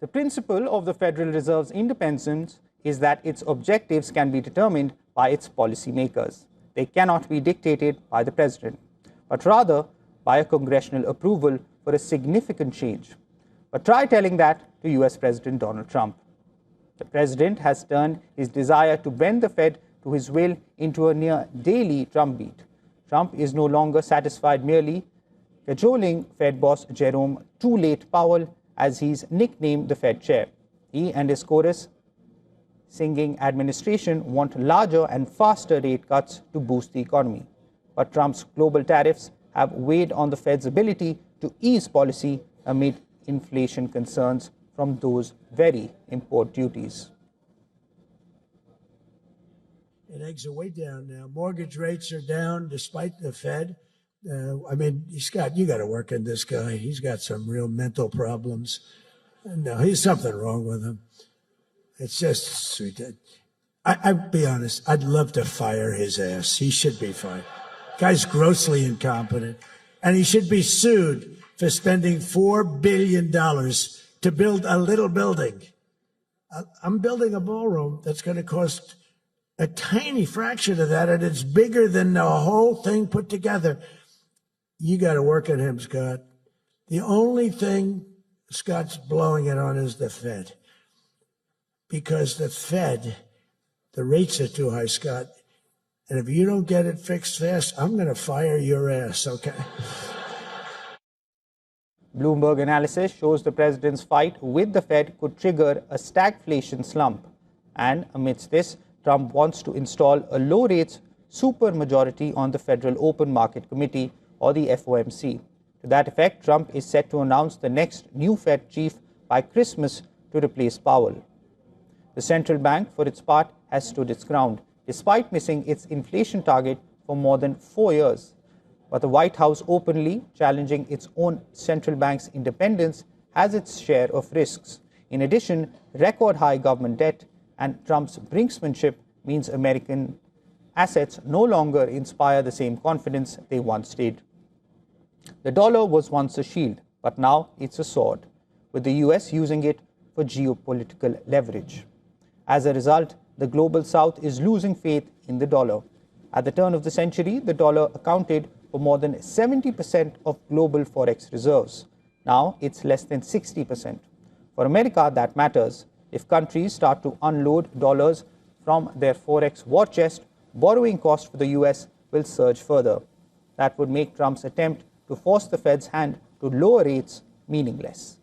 The principle of the Federal Reserve's independence is that its objectives can be determined by its policymakers. They cannot be dictated by the president, but rather by a congressional approval for a significant change. But try telling that to US President Donald Trump. The president has turned his desire to bend the Fed to his will into a near daily drumbeat. Trump is no longer satisfied merely cajoling Fed boss Jerome "Too Late" Powell, as he's nicknamed the Fed chair. He and his chorus singing administration want larger and faster rate cuts to boost the economy. But Trump's global tariffs have weighed on the Fed's ability to ease policy amid inflation concerns from those very import duties. And eggs are way down now. Mortgage rates are down despite the Fed. Scott, you got to work on this guy. He's got some real mental problems. No, he's something wrong with him. It's just sweet. I'll be honest. I'd love to fire his ass. He should be fired. Guy's grossly incompetent, and he should be sued for spending $4 billion to build a little building. I'm building a ballroom that's going to cost a tiny fraction of that, and it's bigger than the whole thing put together. You got to work on him, Scott. The only thing Scott's blowing it on is the Fed. Because the Fed, the rates are too high, Scott. And if you don't get it fixed fast, I'm going to fire your ass, okay? Bloomberg analysis shows the president's fight with the Fed could trigger a stagflation slump. And amidst this, Trump wants to install a low-rates supermajority on the Federal Open Market Committee, or the FOMC. To that effect, Trump is set to announce the next new Fed chief by Christmas to replace Powell. The central bank, for its part, has stood its ground, despite missing its inflation target for more than 4 years. But the White House, openly challenging its own central bank's independence, has its share of risks. In addition, record-high government debt and Trump's brinksmanship means American assets no longer inspire the same confidence they once did. The dollar was once a shield, but now it's a sword, with the US using it for geopolitical leverage. As a result, the global south is losing faith in the dollar. At the turn of the century, the dollar accounted for more than 70% of global forex reserves. Now it's less than 60%. For America, that matters. If countries start to unload dollars from their forex war chest, borrowing costs for the US will surge further. That would make Trump's attempt to force the Fed's hand to lower rates meaningless.